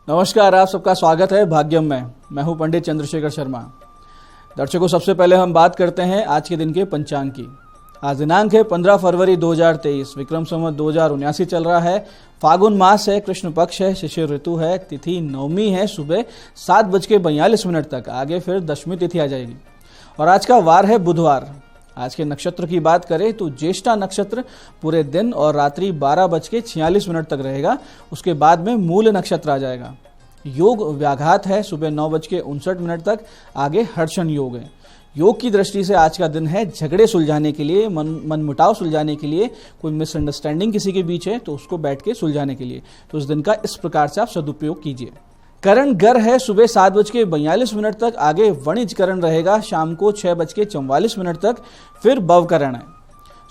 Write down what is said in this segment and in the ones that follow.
नमस्कार, आप सबका स्वागत है भाग्यम में। मैं हूं पंडित चंद्रशेखर शर्मा। दर्शकों, सबसे पहले हम बात करते हैं आज के दिन के पंचांग की। आज दिनांक है 15 फरवरी 2023, विक्रम संवत 2079 चल रहा है। फागुन मास है, कृष्ण पक्ष है, शिशिर ऋतु है, तिथि नवमी है, सुबह 7:42 तक। आगे फिर दशमी तिथि आ जाएगी और आज का वार है बुधवार। आज के नक्षत्र की बात करें तो ज्येष्ठा नक्षत्र पूरे दिन और रात्रि 12:46 तक रहेगा। उसके बाद में मूल नक्षत्र आ जाएगा। योग व्याघात है सुबह 9:59 तक। आगे हर्षण योग है। योग की दृष्टि से आज का दिन है झगड़े सुलझाने के लिए, मनमुटाव सुलझाने के लिए। कोई मिसअंडरस्टैंडिंग किसी के बीच है तो उसको बैठ के सुलझाने के लिए। तो इस दिन का इस प्रकार से आप सदुपयोग कीजिए। करण गर है सुबह 7:42 तक। आगे वणिज करण रहेगा शाम को 6:44 तक। फिर भव करण है।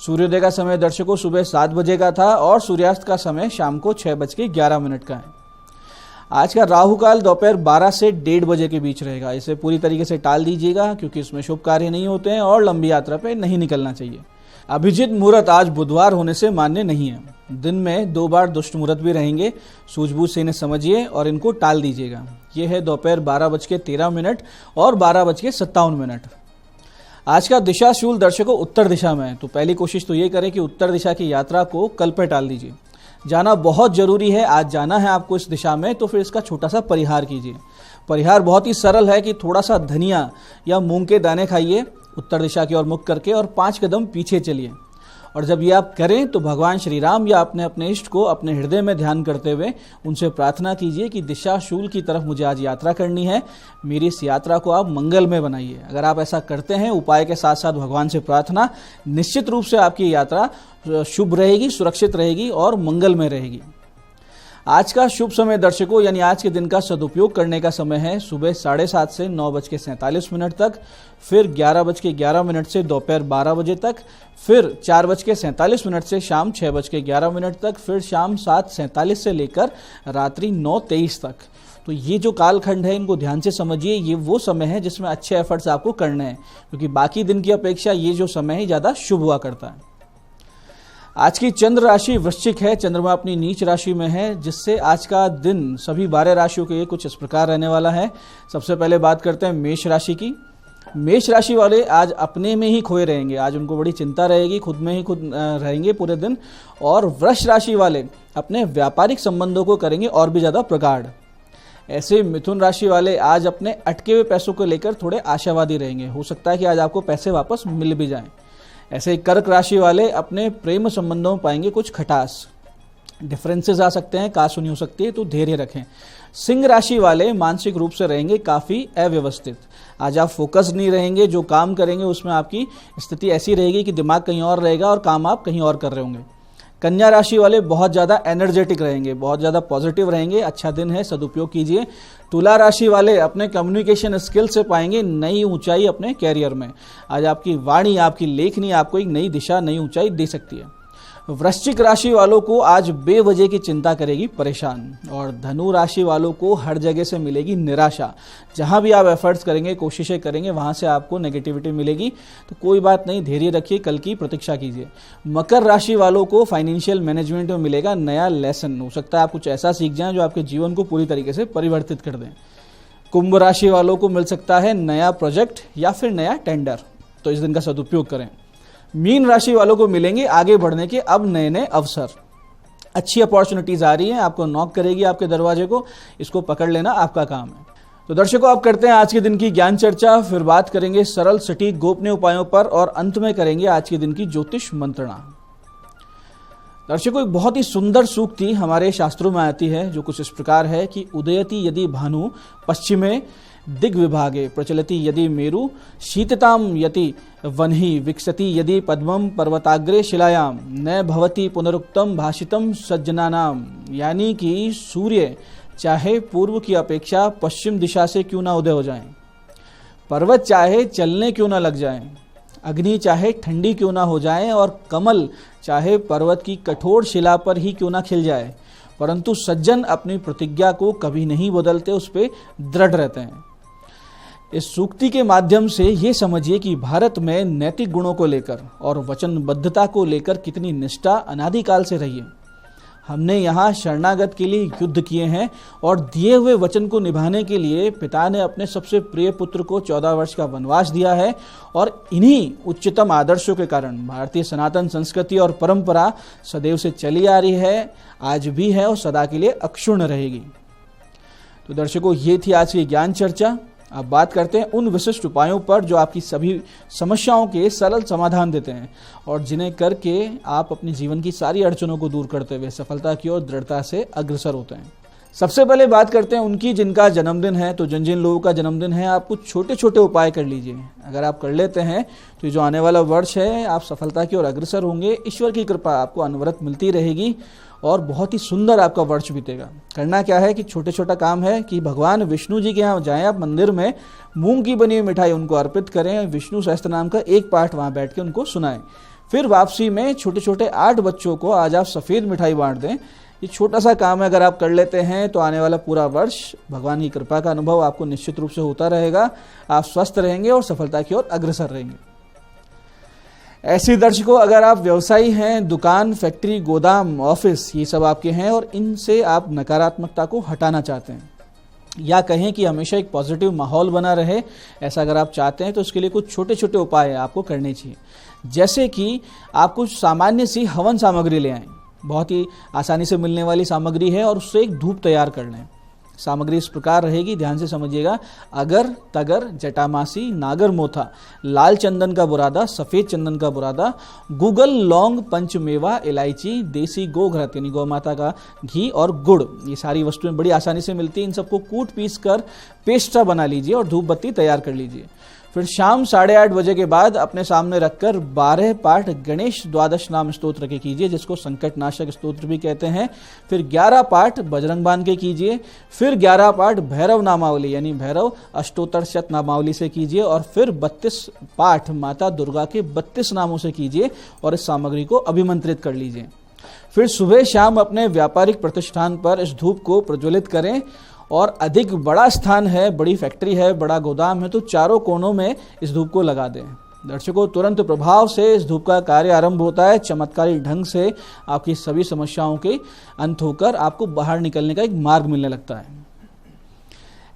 सूर्योदय का समय दर्शकों सुबह 7 बजे का था और सूर्यास्त का समय शाम को 6:11 का है। आज का राहु काल दोपहर 12 से 1:30 बजे के बीच रहेगा। इसे पूरी तरीके से टाल दीजिएगा क्योंकि इसमें शुभ कार्य नहीं होते हैं और लंबी यात्रा पे नहीं निकलना चाहिए। अभिजित मुहूर्त आज बुधवार होने से मान्य नहीं है। दिन में 2 बार दुष्ट मुहूर्त भी रहेंगे। सूझबूझ से इन्हें समझिए और इनको टाल दीजिएगा। यह है दोपहर 12:13 और 12:57। आज का दिशाशूल दर्शकों उत्तर दिशा में है, तो पहली कोशिश तो ये करें कि उत्तर दिशा की यात्रा को कल पे टाल दीजिए। जाना बहुत जरूरी है, आज जाना है आपको इस दिशा में, तो फिर इसका छोटा सा परिहार कीजिए। परिहार बहुत ही सरल है कि थोड़ा सा धनिया या मूंग के दाने खाइए उत्तर दिशा की ओर मुख करके और 5 कदम पीछे चलिए। और जब ये आप करें तो भगवान श्री राम या अपने इष्ट को अपने हृदय में ध्यान करते हुए उनसे प्रार्थना कीजिए कि दिशाशूल की तरफ मुझे आज यात्रा करनी है, मेरी इस यात्रा को आप मंगल में बनाइए। अगर आप ऐसा करते हैं उपाय के साथ साथ भगवान से प्रार्थना, निश्चित रूप से आपकी यात्रा शुभ रहेगी, सुरक्षित रहेगी और मंगल में रहेगी। आज का शुभ समय दर्शकों यानी आज के दिन का सदुपयोग करने का समय है सुबह 7:30 से 9:47 तक। फिर 11:11 से दोपहर 12 बजे तक। फिर 4:47 से शाम 6:11 तक। फिर शाम 7:47 से लेकर रात्रि 9:23 तक। तो ये जो कालखंड है इनको ध्यान से समझिए। ये वो समय है जिसमें अच्छे एफर्ट्स आपको करने हैं, क्योंकि बाकी दिन की अपेक्षा ये जो समय है ज़्यादा शुभ हुआ करता है। आज की चंद्र राशि वृश्चिक है। चंद्रमा अपनी नीच राशि में है, जिससे आज का दिन सभी 12 राशियों के लिए कुछ इस प्रकार रहने वाला है। सबसे पहले बात करते हैं मेष राशि की। मेष राशि वाले आज अपने में ही खोए रहेंगे। आज उनको बड़ी चिंता रहेगी, खुद में ही खुद रहेंगे पूरे दिन। और वृष राशि वाले अपने व्यापारिक संबंधों को करेंगे और भी ज़्यादा प्रगाढ़। ऐसे मिथुन राशि वाले आज अपने अटके हुए पैसों को लेकर थोड़े आशावादी रहेंगे। हो सकता है कि आज आपको पैसे वापस मिल भी जाएं। ऐसे ही कर्क राशि वाले अपने प्रेम संबंधों में पाएंगे कुछ खटास, डिफरेंसेस आ सकते हैं, कासुनी हो सकती है, तो धैर्य रखें। सिंह राशि वाले मानसिक रूप से रहेंगे काफ़ी अव्यवस्थित। आज आप फोकस नहीं रहेंगे, जो काम करेंगे उसमें आपकी स्थिति ऐसी रहेगी कि दिमाग कहीं और रहेगा और काम आप कहीं और कर रहे होंगे। कन्या राशि वाले बहुत ज़्यादा एनर्जेटिक रहेंगे, बहुत ज़्यादा पॉजिटिव रहेंगे। अच्छा दिन है, सदुपयोग कीजिए। तुला राशि वाले अपने कम्युनिकेशन स्किल से पाएंगे नई ऊंचाई अपने कैरियर में। आज आपकी वाणी, आपकी लेखनी आपको एक नई दिशा, नई ऊंचाई दे सकती है। वृश्चिक राशि वालों को आज बेवजह की चिंता करेगी परेशान। और धनु राशि वालों को हर जगह से मिलेगी निराशा। जहां भी आप एफर्ट्स करेंगे, कोशिशें करेंगे, वहां से आपको नेगेटिविटी मिलेगी। तो कोई बात नहीं, धैर्य रखिए, कल की प्रतीक्षा कीजिए। मकर राशि वालों को फाइनेंशियल मैनेजमेंट में मिलेगा नया लेसन। हो सकता है आप कुछ ऐसा सीख जाएं जो आपके जीवन को पूरी तरीके से परिवर्तित कर दें। कुंभ राशि वालों को मिल सकता है नया प्रोजेक्ट या फिर नया टेंडर, तो इस दिन का सदुपयोग करें। मीन राशि वालों को मिलेंगे आगे बढ़ने के अब नए नए अवसर। अच्छी अपॉर्चुनिटीज आ रही हैं, आपको नॉक करेगी आपके दरवाजे को, इसको पकड़ लेना आपका काम है। तो दर्शकों, आप करते हैं आज के दिन की ज्ञान चर्चा। फिर बात करेंगे सरल सटीक गोपनीय उपायों पर और अंत में करेंगे आज के दिन की ज्योतिष मंत्रणा। दर्शकों, एक बहुत ही सुंदर सूक्ति हमारे शास्त्रों में आती है जो कुछ इस प्रकार है कि उदयति यदि भानु पश्चिमे दिग्विभागे प्रचलति यदि मेरु शीतताम यति वन्हि विकसति यदि पद्मम पर्वताग्रे शिलायाम न भवति पुनरुक्तम भाषितम सज्जनानाम। यानी कि सूर्य चाहे पूर्व की अपेक्षा पश्चिम दिशा से क्यों ना उदय हो जाएं, पर्वत चाहे चलने क्यों ना लग जाएं, अग्नि चाहे ठंडी क्यों ना हो जाए और कमल चाहे पर्वत की कठोर शिला पर ही क्यों ना खिल जाए, परंतु सज्जन अपनी प्रतिज्ञा को कभी नहीं बदलते, उस पर दृढ़ रहते हैं। इस सूक्ति के माध्यम से ये समझिए कि भारत में नैतिक गुणों को लेकर और वचनबद्धता को लेकर कितनी निष्ठा अनादिकाल से रही है। हमने यहाँ शरणागत के लिए युद्ध किए हैं और दिए हुए वचन को निभाने के लिए पिता ने अपने सबसे प्रिय पुत्र को 14 वर्ष का वनवास दिया है और इन्हीं उच्चतम आदर्शों के कारण भारतीय सनातन संस्कृति और परंपरा सदैव से चली आ रही है, आज भी है और सदा के लिए अक्षुण्ण रहेगी। तो दर्शकों, ये थी आज की ज्ञान चर्चा। अब बात करते हैं उन विशिष्ट उपायों पर जो आपकी सभी समस्याओं के सरल समाधान देते हैं और जिन्हें करके आप अपने जीवन की सारी अड़चनों को दूर करते हुए सफलता की ओर दृढ़ता से अग्रसर होते हैं। सबसे पहले बात करते हैं उनकी जिनका जन्मदिन है। तो जिन जिन लोगों का जन्मदिन है, आप कुछ छोटे छोटे उपाय कर लीजिए। अगर आप कर लेते हैं तो जो आने वाला वर्ष है आप सफलता की ओर अग्रसर होंगे। ईश्वर की कृपा आपको अनवरत मिलती रहेगी और बहुत ही सुंदर आपका वर्ष बीतेगा। करना क्या है कि छोटे छोटा काम है कि भगवान विष्णु जी के यहाँ जाएं, आप मंदिर में मूंग की बनी हुई मिठाई उनको अर्पित करें, विष्णु सहस्त्र नाम का एक पाठ वहाँ बैठ के उनको सुनाएं। फिर वापसी में छोटे छोटे 8 बच्चों को आज आप सफ़ेद मिठाई बांट दें। ये छोटा सा काम है, अगर आप कर लेते हैं तो आने वाला पूरा वर्ष भगवान की कृपा का अनुभव आपको निश्चित रूप से होता रहेगा। आप स्वस्थ रहेंगे और सफलता की ओर अग्रसर रहेंगे। ऐसे दर्शकों, अगर आप व्यवसायी हैं, दुकान, फैक्ट्री, गोदाम, ऑफिस, ये सब आपके हैं और इनसे आप नकारात्मकता को हटाना चाहते हैं या कहें कि हमेशा एक पॉजिटिव माहौल बना रहे, ऐसा अगर आप चाहते हैं तो उसके लिए कुछ छोटे छोटे उपाय आपको करने चाहिए। जैसे कि आप कुछ सामान्य सी हवन सामग्री ले आएं, बहुत ही आसानी से मिलने वाली सामग्री है और उससे एक धूप तैयार कर लें। सामग्री इस प्रकार रहेगी, ध्यान से समझिएगा। अगर, तगर, जटामासी, नागर मोथा, लाल चंदन का बुरादा, सफेद चंदन का बुरादा, गूगल, लौंग, पंचमेवा, इलायची, देसी गोघृत यानी गौ माता का घी और गुड़, ये सारी वस्तुएं बड़ी आसानी से मिलती हैं। इन सबको कूट पीस कर पेस्ट सा बना लीजिए और धूप बत्ती तैयार कर लीजिए। फिर शाम 8:30 बजे के बाद अपने सामने रखकर 12 पाठ गणेश द्वादश नाम स्तोत्र के कीजिए, जिसको संकट नाशक स्तोत्र भी कहते हैं। फिर 11 पाठ बजरंग बाण के कीजिए। फिर 11 पाठ भैरव नामावली यानी भैरव अष्टोत्तर शत नामावली से कीजिए और फिर 32 पाठ माता दुर्गा के 32 नामों से कीजिए और इस सामग्री को अभिमंत्रित कर लीजिए। फिर सुबह शाम अपने व्यापारिक प्रतिष्ठान पर इस धूप को प्रज्वलित करें और अधिक बड़ा स्थान है, बड़ी फैक्ट्री है, बड़ा गोदाम है तो चारों कोनों में इस धूप को लगा दें। दर्शकों, तुरंत प्रभाव से इस धूप का कार्य आरंभ होता है। चमत्कारी ढंग से आपकी सभी समस्याओं के अंत होकर आपको बाहर निकलने का एक मार्ग मिलने लगता है।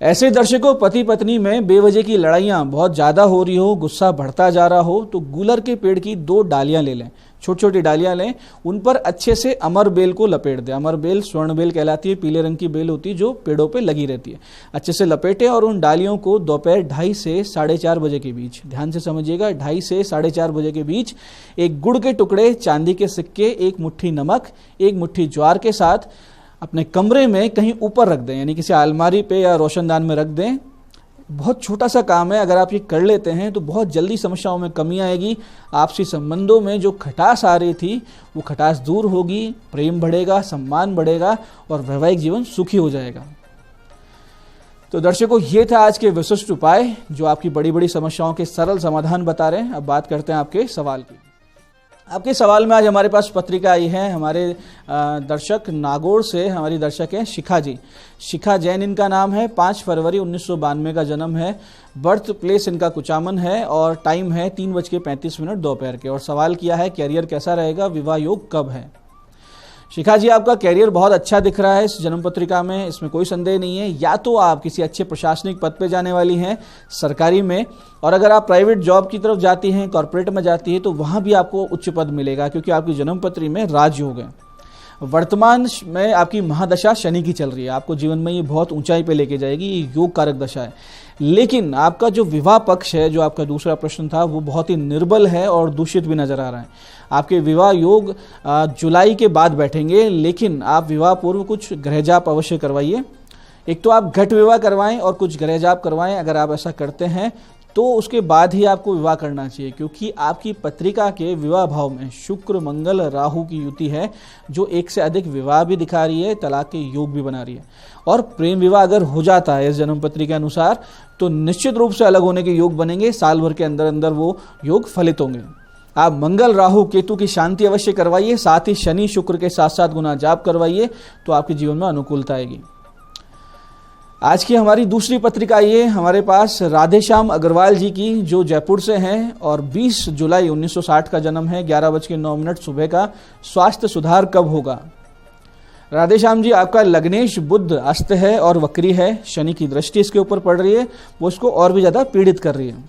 ऐसे दर्शकों, पति पत्नी में बेवजह की लड़ाइयाँ बहुत ज़्यादा हो रही हो, गुस्सा बढ़ता जा रहा हो तो गूलर के पेड़ की 2 डालियाँ ले लें, छोटी छोटी डालियाँ लें, उन पर अच्छे से अमर बेल को लपेट दें। अमर बेल स्वर्ण बेल कहलाती है, पीले रंग की बेल होती है जो पेड़ों पे लगी रहती है। अच्छे से लपेटें और उन डालियों को दोपहर 2:30 से 4:30 बजे के बीच, ध्यान से समझिएगा, 2:30 से 4:30 बजे के बीच एक गुड़ के टुकड़े, चांदी के सिक्के, 1 मुट्ठी नमक, 1 मुट्ठी ज्वार के साथ अपने कमरे में कहीं ऊपर रख दें, यानी किसी अलमारी पे या रोशनदान में रख दें। बहुत छोटा सा काम है, अगर आप ये कर लेते हैं तो बहुत जल्दी समस्याओं में कमी आएगी। आपसी संबंधों में जो खटास आ रही थी वो खटास दूर होगी, प्रेम बढ़ेगा, सम्मान बढ़ेगा और वैवाहिक जीवन सुखी हो जाएगा। तो दर्शकों, ये था आज के विशिष्ट उपाय जो आपकी बड़ी बड़ी समस्याओं के सरल समाधान बता रहे हैं। अब बात करते हैं आपके सवाल की। आपके सवाल में आज हमारे पास पत्रिका आई है। हमारे दर्शक नागौर से हमारी दर्शक हैं शिखा जी। शिखा जैन इनका नाम है। 5 फरवरी 1992 का जन्म है। बर्थ प्लेस इनका कुचामन है और टाइम है 3:35 दोपहर के। और सवाल किया है कैरियर कैसा रहेगा, विवाह योग कब है। शिखा जी, आपका कैरियर बहुत अच्छा दिख रहा है इस जन्म पत्रिका में, इसमें कोई संदेह नहीं है। या तो आप किसी अच्छे प्रशासनिक पद पे जाने वाली हैं सरकारी में, और अगर आप प्राइवेट जॉब की तरफ जाती हैं, कॉर्पोरेट में जाती है, तो वहाँ भी आपको उच्च पद मिलेगा क्योंकि आपकी जन्म पत्री में राजयोग है। वर्तमान में आपकी महादशा शनि की चल रही है, आपको जीवन में ये बहुत ऊंचाई पे लेके जाएगी, ये योग कारक दशा है। लेकिन आपका जो विवाह पक्ष है, जो आपका दूसरा प्रश्न था, वो बहुत ही निर्बल है और दूषित भी नजर आ रहा है। आपके विवाह योग जुलाई के बाद बैठेंगे, लेकिन आप विवाह पूर्व कुछ गृह जाप अवश्य करवाइए। एक तो आप घट विवाह करवाएं और कुछ गृह जाप करवाएं। अगर आप ऐसा करते हैं तो उसके बाद ही आपको विवाह करना चाहिए, क्योंकि आपकी पत्रिका के विवाह भाव में शुक्र मंगल राहु की युति है जो एक से अधिक विवाह भी दिखा रही है, तलाक के योग भी बना रही है। और प्रेम विवाह अगर हो जाता है इस जन्म पत्री के अनुसार तो निश्चित रूप से अलग होने के योग बनेंगे, साल भर के अंदर अंदर वो योग फलित होंगे। आप मंगल राहु केतु की शांति अवश्य करवाइए, साथ ही शनि शुक्र के साथ साथ गुना जाप करवाइए, तो आपके जीवन में अनुकूलता आएगी। आज की हमारी दूसरी पत्रिका ये हमारे पास राधेश्याम अग्रवाल जी की, जो जयपुर से हैं और 20 जुलाई 1960 का जन्म है, 11:09 सुबह का। स्वास्थ्य सुधार कब होगा। राधेश्याम जी, आपका लग्नेश बुध अस्त है और वक्री है, शनि की दृष्टि इसके ऊपर पड़ रही है, वो इसको और भी ज़्यादा पीड़ित कर रही है।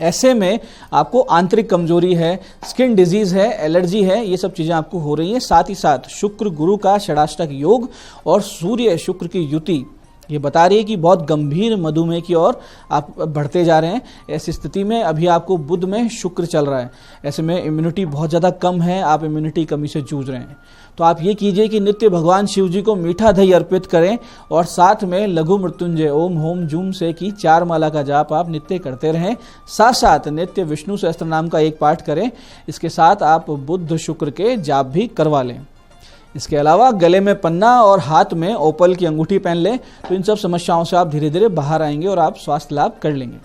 ऐसे में आपको आंतरिक कमजोरी है, स्किन डिजीज है, एलर्जी है, ये सब चीज़ें आपको हो रही हैं। साथ ही साथ शुक्र गुरु का षडाष्टक योग और सूर्य शुक्र की युति ये बता रही है कि बहुत गंभीर मधुमेह की ओर आप बढ़ते जा रहे हैं। ऐसी स्थिति में अभी आपको बुध में शुक्र चल रहा है, ऐसे में इम्यूनिटी बहुत ज़्यादा कम है, आप इम्यूनिटी कमी से जूझ रहे हैं। तो आप ये कीजिए कि नित्य भगवान शिव जी को मीठा दही अर्पित करें और साथ में लघु मृत्युंजय ओम होम जूम से की 4 माला का जाप आप नित्य करते रहें। साथ साथ नित्य विष्णु सहस्त्र नाम का एक पाठ करें। इसके साथ आप बुध शुक्र के जाप भी करवा लें। इसके अलावा गले में पन्ना और हाथ में ओपल की अंगूठी पहन लें, तो इन सब समस्याओं से आप धीरे धीरे बाहर आएंगे और आप स्वास्थ्य लाभ कर लेंगे।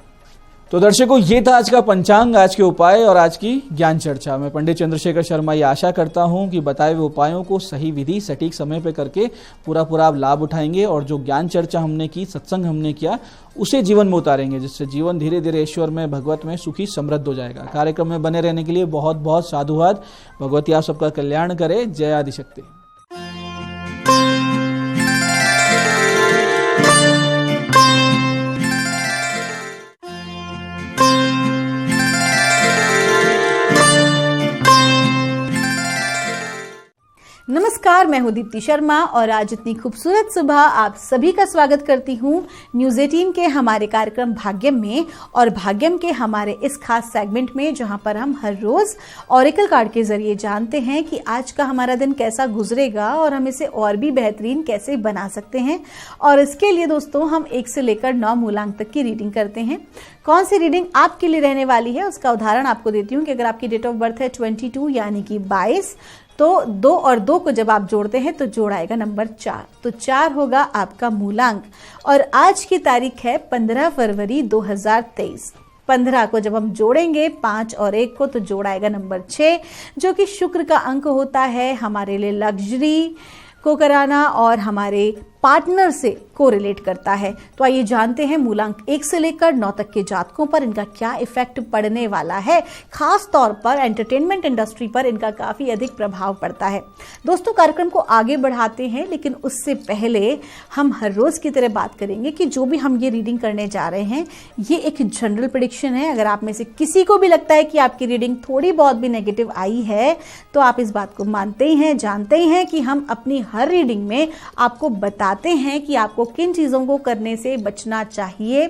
तो दर्शकों, ये था आज का पंचांग, आज के उपाय और आज की ज्ञान चर्चा। मैं पंडित चंद्रशेखर शर्मा ये आशा करता हूं कि बताए हुए उपायों को सही विधि सटीक समय पे करके पूरा आप लाभ उठाएंगे और जो ज्ञान चर्चा हमने की, सत्संग हमने किया, उसे जीवन में उतारेंगे, जिससे जीवन धीरे धीरे ईश्वर में, भगवत में सुखी समृद्ध हो जाएगा। कार्यक्रम में बने रहने के लिए बहुत बहुत साधुवाद। भगवती आप सबका कल्याण करे। जय आदिशक्ति। नमस्कार, मैं हूं दीप्ति शर्मा और आज इतनी खूबसूरत सुबह आप सभी का स्वागत करती हूं न्यूज़ 18 के हमारे कार्यक्रम भाग्यम में और भाग्यम के हमारे इस खास सेगमेंट में, जहां पर हम हर रोज ऑरेकल कार्ड के जरिए जानते हैं कि आज का हमारा दिन कैसा गुजरेगा और हम इसे और भी बेहतरीन कैसे बना सकते हैं। और इसके लिए दोस्तों हम 1 से लेकर 9 मूलांक तक की रीडिंग करते हैं। कौन सी रीडिंग आपके लिए रहने वाली है उसका उदाहरण आपको देती हूँ कि अगर आपकी डेट ऑफ बर्थ है 22 यानी कि 22, तो 2 और 2 को जब आप जोड़ते हैं तो जोड़ आएगा नंबर 4, तो 4 होगा आपका मूलांक। और आज की तारीख है 15 फरवरी 2023। 15 को जब हम जोड़ेंगे 5 और 1 को तो जोड़ आएगा नंबर 6, जो कि शुक्र का अंक होता है, हमारे लिए लग्जरी को कराना और हमारे पार्टनर से कोरिलेट करता है। तो आइए जानते हैं मूलांक 1 से लेकर 9 तक के जातकों पर इनका क्या इफेक्ट पड़ने वाला है। खास तौर पर एंटरटेनमेंट इंडस्ट्री पर इनका काफी अधिक प्रभाव पड़ता है। दोस्तों, कार्यक्रम को आगे बढ़ाते हैं, लेकिन उससे पहले हम हर रोज की तरह बात करेंगे कि जो भी हम ये रीडिंग करने जा रहे हैं ये एक जनरल प्रेडिक्शन है। अगर आप में से किसी को भी लगता है कि आपकी रीडिंग थोड़ी बहुत भी नेगेटिव आई है तो आप इस बात को मानते ही हैं, जानते ही हैं कि हम अपनी हर रीडिंग में आपको बताते हैं कि आपको किन चीज़ों को करने से बचना चाहिए,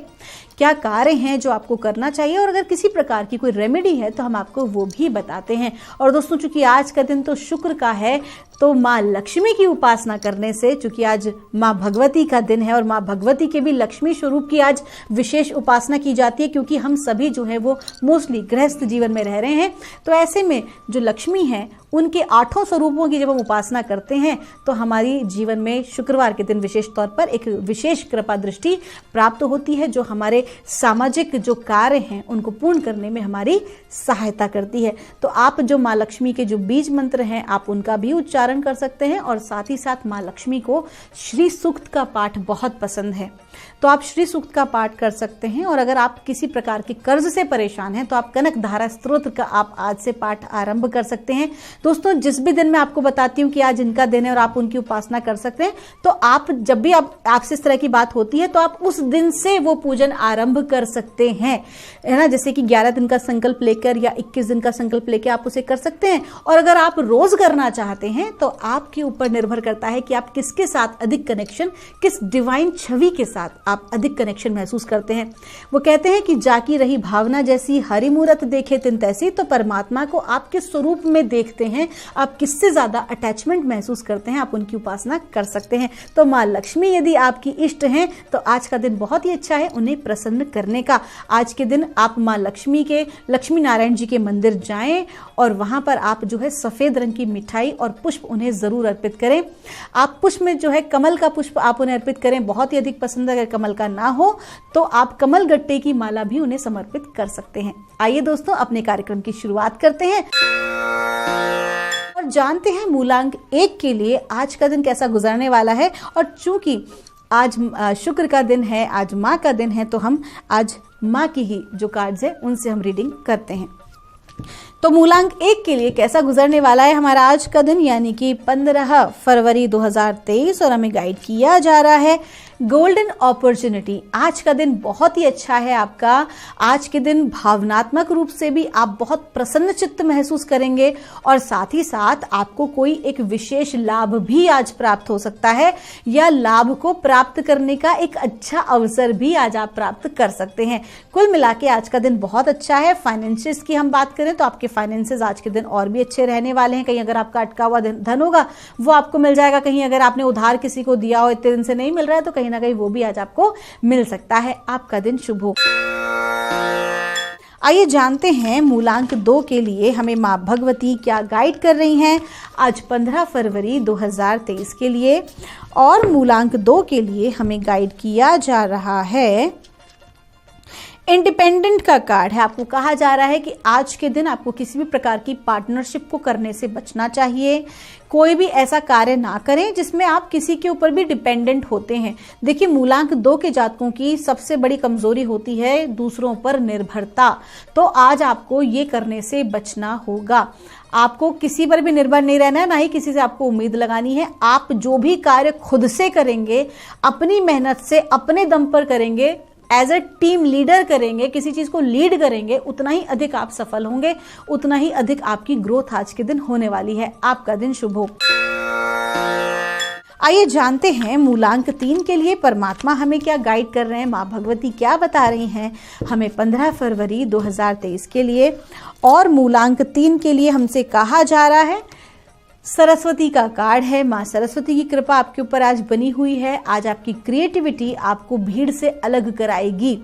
क्या कार्य हैं जो आपको करना चाहिए, और अगर किसी प्रकार की कोई रेमेडी है तो हम आपको वो भी बताते हैं। और दोस्तों, चूंकि आज का दिन तो शुक्र का है, तो माँ लक्ष्मी की उपासना करने से, चूंकि आज माँ भगवती का दिन है और माँ भगवती के भी लक्ष्मी स्वरूप की आज विशेष उपासना की जाती है, क्योंकि हम सभी जो है वो मोस्टली गृहस्थ जीवन में रह रहे हैं। तो ऐसे में जो लक्ष्मी है उनके 8 स्वरूपों की जब हम उपासना करते हैं तो हमारी जीवन में शुक्रवार के दिन विशेष तौर पर एक विशेष कृपा दृष्टि प्राप्त होती है, जो हमारे सामाजिक जो कार्य हैं उनको पूर्ण करने में हमारी सहायता करती है। तो आप जो माँ लक्ष्मी के जो बीज मंत्र हैं आप उनका भी उच्चारण कर सकते हैं, और साथ ही साथ माँ लक्ष्मी को श्री सूक्त का पाठ बहुत पसंद है तो आप श्री सूक्त का पाठ कर सकते हैं। और अगर आप किसी प्रकार के कर्ज से परेशान हैं तो आप कनक धारा स्तोत्र का आप आज से पाठ आरंभ कर सकते हैं। दोस्तों, जिस भी दिन मैं आपको बताती हूँ कि आज इनका दिन है और आप उनकी उपासना कर सकते हैं, तो आप जब भी आपसे इस तरह की बात होती है तो आप उस दिन से वो पूजन आरंभ कर सकते हैं, है ना। जैसे कि 11 दिन का संकल्प लेकर या 21 दिन का संकल्प लेकर आप उसे कर सकते हैं। और अगर आप रोज करना चाहते हैं तो आपके ऊपर निर्भर करता है कि आप किसके साथ अधिक कनेक्शन, किस डिवाइन छवि के साथ आप अधिक कनेक्शन महसूस करते हैं। वो कहते हैं कि जाकी रही भावना जैसी, हरि मूरत देखे तिन तैसी। तो परमात्मा को आप किस स्वरूप में देखते हैं, आप किससे ज्यादा अटैचमेंट महसूस करते हैं, आप उनकी उपासना कर सकते हैं। तो माँ लक्ष्मी यदि आपकी इष्ट हैं तो आज का दिन बहुत ही अच्छा है उन्हें प्रसन्न करने का। आज के दिन आप माँ लक्ष्मी के, लक्ष्मी नारायण जी के मंदिर जाएं और वहां पर आप जो है सफेद रंग की मिठाई और पुष्प उन्हें जरूर अर्पित करें। आप पुष्प में जो है कमल का पुष्प आप उन्हें अर्पित करें, बहुत ही अधिक पसंद है। अगर कमल का ना हो तो आप कमल गट्टे की माला भी उन्हें समर्पित कर सकते हैं। आइए दोस्तों, अपने कार्यक्रम की शुरुआत करते हैं और जानते हैं मूलांक 1 के लिए आज का दिन कैसा गुजरने वाला है। और चूंकि आज शुक्र का दिन है, आज माँ का दिन है, तो हम आज माँ की ही जो कार्ड्स है उनसे हम रीडिंग करते हैं। तो मूलांक 1 के लिए कैसा गुजरने वाला है हमारा आज का दिन, यानी कि 15 फरवरी 2023, और हमें गाइड किया जा रहा है गोल्डन अपॉर्चुनिटी। आज का दिन बहुत ही अच्छा है आपका। आज के दिन भावनात्मक रूप से भी आप बहुत प्रसन्न चित्त महसूस करेंगे और साथ ही साथ आपको कोई एक विशेष लाभ भी आज प्राप्त हो सकता है, या लाभ को प्राप्त करने का एक अच्छा अवसर भी आज आप प्राप्त कर सकते हैं। कुल मिला के आज का दिन बहुत अच्छा है। फाइनेंशियल्स की हम बात करें तो आपके फाइनेंसेस आज के दिन और भी अच्छे रहने वाले हैं। कहीं अगर आपका अटका हुआ धन होगा वो आपको मिल जाएगा, कहीं अगर आपने उधार किसी को दिया हो इतने दिन से नहीं मिल रहा है तो कहीं ना कहीं वो भी आज आपको मिल सकता है। आपका दिन शुभ हो। आइए जानते हैं मूलांक 2 के लिए हमें मां भगवती क्या गाइड कर रही हैं आज 15 फरवरी 2023 के लिए। और मूलांक 2 के लिए हमें गाइड किया जा रहा है इंडिपेंडेंट का कार्ड है। आपको कहा जा रहा है कि आज के दिन आपको किसी भी प्रकार की पार्टनरशिप को करने से बचना चाहिए। कोई भी ऐसा कार्य ना करें जिसमें आप किसी के ऊपर भी डिपेंडेंट होते हैं। देखिए, मूलांक 2 के जातकों की सबसे बड़ी कमजोरी होती है दूसरों पर निर्भरता। तो आज आपको ये करने से बचना होगा। आपको किसी पर भी निर्भर नहीं रहना है, ना ही किसी से आपको उम्मीद लगानी है। आप जो भी कार्य खुद से करेंगे, अपनी मेहनत से, अपने दम पर करेंगे, एज अ टीम लीडर करेंगे, किसी चीज को लीड करेंगे, उतना ही अधिक आप सफल होंगे, उतना ही अधिक आपकी ग्रोथ आज के दिन होने वाली है। आपका दिन शुभ हो। आइए जानते हैं मूलांक 3 के लिए परमात्मा हमें क्या गाइड कर रहे हैं, मां भगवती क्या बता रही हैं हमें 15 फरवरी 2023 के लिए। और मूलांक 3 के लिए हमसे कहा जा रहा है सरस्वती का कार्ड है। मां सरस्वती की कृपा आपके ऊपर आज बनी हुई है। आज आपकी क्रिएटिविटी आपको भीड़ से अलग कराएगी।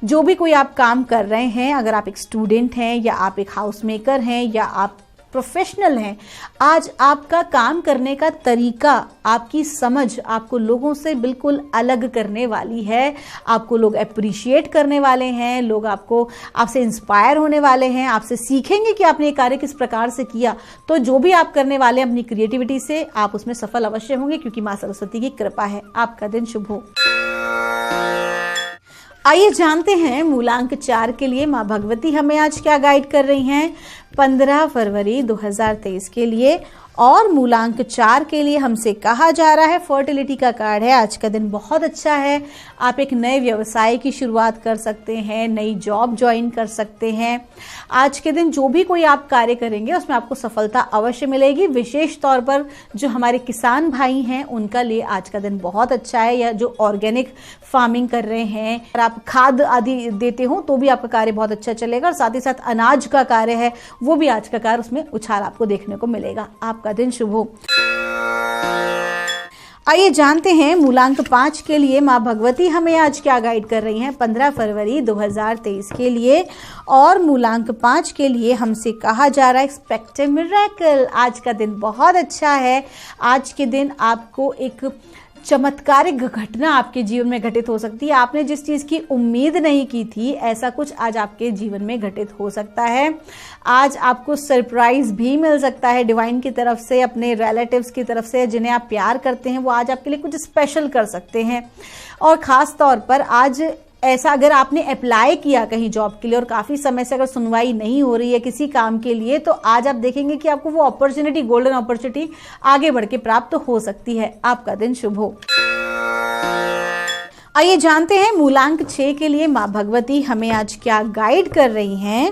जो भी कोई आप काम कर रहे हैं, अगर आप एक स्टूडेंट हैं या आप एक हाउस मेकर हैं या आप प्रोफेशनल हैं, आज आपका काम करने का तरीका, आपकी समझ आपको लोगों से बिल्कुल अलग करने वाली है। आपको लोग अप्रिशिएट करने वाले हैं, लोग आपसे इंस्पायर होने वाले हैं, आपसे सीखेंगे कि आपने ये कार्य किस प्रकार से किया। तो जो भी आप करने वाले हैं अपनी क्रिएटिविटी से, आप उसमें सफल अवश्य होंगे क्योंकि मां सरस्वती की कृपा है। आपका दिन शुभ हो। आइए जानते हैं मूलांक 4 के लिए मां भगवती हमें आज क्या गाइड कर रही हैं 15 फरवरी 2023 के लिए। और मूलांक 4 के लिए हमसे कहा जा रहा है फर्टिलिटी का कार्ड है। आज का दिन बहुत अच्छा है। आप एक नए व्यवसाय की शुरुआत कर सकते हैं, नई जॉब ज्वाइन कर सकते हैं। आज के दिन जो भी कोई आप कार्य करेंगे उसमें आपको सफलता अवश्य मिलेगी। विशेष तौर पर जो हमारे किसान भाई हैं उनका लिए आज का दिन बहुत अच्छा है, या जो ऑर्गेनिक फार्मिंग कर रहे हैं और आप खाद आदि देते हो तो भी आपका कार्य बहुत अच्छा चलेगा। और साथ ही साथ अनाज का कार्य है वो भी आज का कार्य, उसमें उछाल आपको देखने को मिलेगा। आपका दिन शुभ हो। आइए जानते हैं मूलांक 5 के लिए मां भगवती हमें आज क्या गाइड कर रही हैं 15 फरवरी 2023 के लिए। और मूलांक 5 के लिए हमसे कहा जा रहा है एक्सपेक्ट अ मिरेकल। आज का दिन बहुत अच्छा है। आज के दिन आपको एक चमत्कारिक घटना आपके जीवन में घटित हो सकती है। आपने जिस चीज़ की उम्मीद नहीं की थी, ऐसा कुछ आज आपके जीवन में घटित हो सकता है। आज आपको सरप्राइज भी मिल सकता है डिवाइन की तरफ से, अपने रिलेटिव्स की तरफ से, जिन्हें आप प्यार करते हैं वो आज आपके लिए कुछ स्पेशल कर सकते हैं। और ख़ास तौर पर आज ऐसा अगर आपने अप्लाई किया कहीं जॉब के लिए और काफ़ी समय से अगर सुनवाई नहीं हो रही है किसी काम के लिए, तो आज आप देखेंगे कि आपको वो अपॉर्चुनिटी, गोल्डन अपॉर्चुनिटी आगे बढ़ के प्राप्त हो सकती है। आपका दिन शुभ हो। आइए जानते हैं मूलांक 6 के लिए मां भगवती हमें आज क्या गाइड कर रही हैं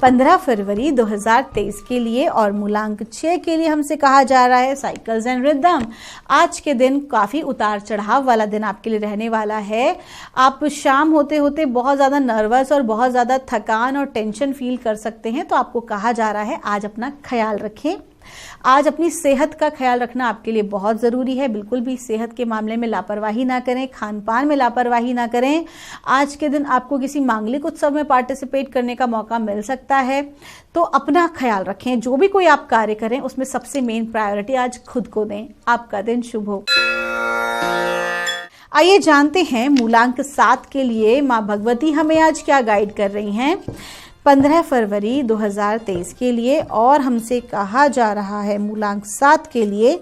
15 फरवरी 2023 के लिए। और मूलांक 6 के लिए हमसे कहा जा रहा है साइकिल्स एंड रिदम। आज के दिन काफ़ी उतार चढ़ाव वाला दिन आपके लिए रहने वाला है। आप शाम होते होते बहुत ज़्यादा नर्वस और बहुत ज़्यादा थकान और टेंशन फील कर सकते हैं। तो आपको कहा जा रहा है आज अपना ख्याल रखें। आज अपनी सेहत का ख्याल रखना आपके लिए बहुत ज़रूरी है। बिल्कुल भी सेहत के मामले में लापरवाही ना करें, खान पान में लापरवाही ना करें। आज के दिन आपको किसी मांगलिक उत्सव में पार्टिसिपेट करने का मौका मिल सकता है, तो अपना ख्याल रखें। जो भी कोई आप कार्य करें उसमें सबसे मेन प्रायोरिटी आज खुद को दें। आपका दिन शुभ हो। आइए जानते हैं मूलांक 7 के लिए मां भगवती हमें आज क्या गाइड कर रही हैं 15 फरवरी 2023 के लिए। और हमसे कहा जा रहा है मूलांक 7 के लिए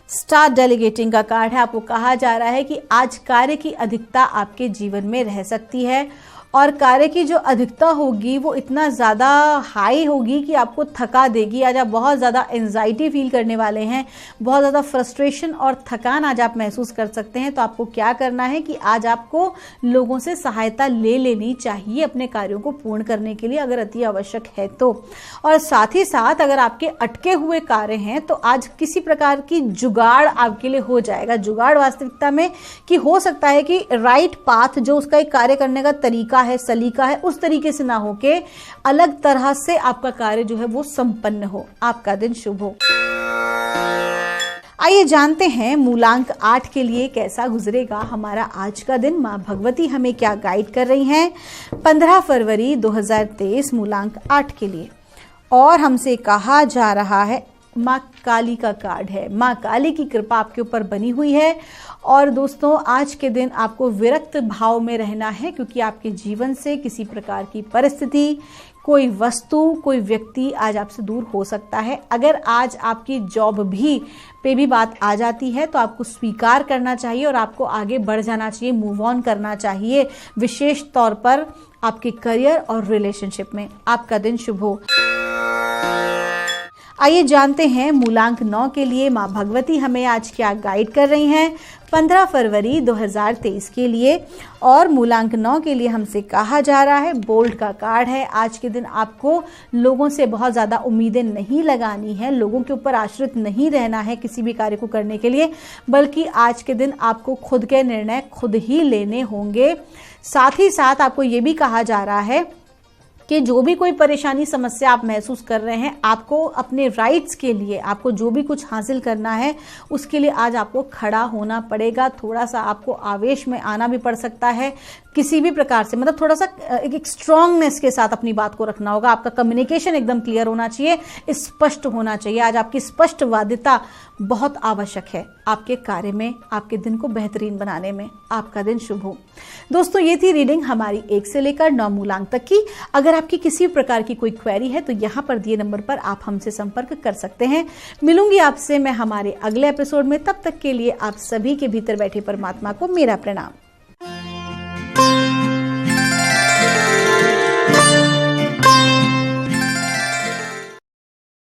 स्टार डेलीगेटिंग का कार्ड है। आपको कहा जा रहा है कि आज कार्य की अधिकता आपके जीवन में रह सकती है और कार्य की जो अधिकता होगी वो इतना ज़्यादा हाई होगी कि आपको थका देगी। आज आप बहुत ज़्यादा एंजाइटी फील करने वाले हैं, बहुत ज़्यादा फ्रस्ट्रेशन और थकान आज आप महसूस कर सकते हैं। तो आपको क्या करना है कि आज आपको लोगों से सहायता ले लेनी चाहिए अपने कार्यों को पूर्ण करने के लिए, अगर अति आवश्यक है तो। और साथ ही साथ अगर आपके अटके हुए कार्य हैं तो आज किसी प्रकार की जुगाड़ आपके लिए हो जाएगा। जुगाड़ वास्तविकता में कि हो सकता है कि राइट पाथ जो उसका एक कार्य करने का तरीका है, सलीका है, उस तरीके से ना हो के अलग तरह से आपका कार्य जो है वो संपन्न हो। आपका दिन शुभ हो। आइए जानते हैं मूलांक 8 के लिए कैसा गुजरेगा हमारा आज का दिन। माँ भगवती हमें क्या गाइड कर रही हैं 15 फरवरी 2023 मूलांक 8 के लिए। और हमसे कहा जा रहा है माँ काली का कार्ड है। माँ काली की कृपा आपके ऊपर बनी हुई है। और दोस्तों आज के दिन आपको विरक्त भाव में रहना है, क्योंकि आपके जीवन से किसी प्रकार की परिस्थिति, कोई वस्तु, कोई व्यक्ति आज आपसे दूर हो सकता है। अगर आज आपकी जॉब पे भी बात आ जाती है तो आपको स्वीकार करना चाहिए और आपको आगे बढ़ जाना चाहिए, मूव ऑन करना चाहिए, विशेष तौर पर आपके करियर और रिलेशनशिप में। आपका दिन शुभ हो। आइए जानते हैं मूलांक 9 के लिए माँ भगवती हमें आज क्या गाइड कर रही हैं 15 फरवरी 2023 के लिए। और मूलांक 9 के लिए हमसे कहा जा रहा है बोल्ड का कार्ड है। आज के दिन आपको लोगों से बहुत ज़्यादा उम्मीदें नहीं लगानी है, लोगों के ऊपर आश्रित नहीं रहना है किसी भी कार्य को करने के लिए, बल्कि आज के दिन आपको खुद के निर्णय खुद ही लेने होंगे। साथ ही साथ आपको ये भी कहा जा रहा है कि जो भी कोई परेशानी, समस्या आप महसूस कर रहे हैं, आपको अपने राइट्स के लिए, आपको जो भी कुछ हासिल करना है उसके लिए आज आपको खड़ा होना पड़ेगा। थोड़ा सा आपको आवेश में आना भी पड़ सकता है किसी भी प्रकार से, मतलब थोड़ा सा एक स्ट्रांगनेस के साथ अपनी बात को रखना होगा। आपका कम्युनिकेशन एकदम क्लियर होना चाहिए, स्पष्ट होना चाहिए। आज आपकी स्पष्टवादिता बहुत आवश्यक है आपके कार्य में, आपके दिन को बेहतरीन बनाने में। आपका दिन शुभ हो। दोस्तों ये थी रीडिंग हमारी 1 से लेकर 9 मूलांक तक की। अगर आपकी किसी प्रकार की कोई क्वेरी है तो यहाँ पर दिए नंबर पर आप हमसे संपर्क कर सकते हैं। मिलूंगी आपसे मैं हमारे अगले एपिसोड में। तब तक के लिए आप सभी के भीतर बैठे परमात्मा को मेरा प्रणाम।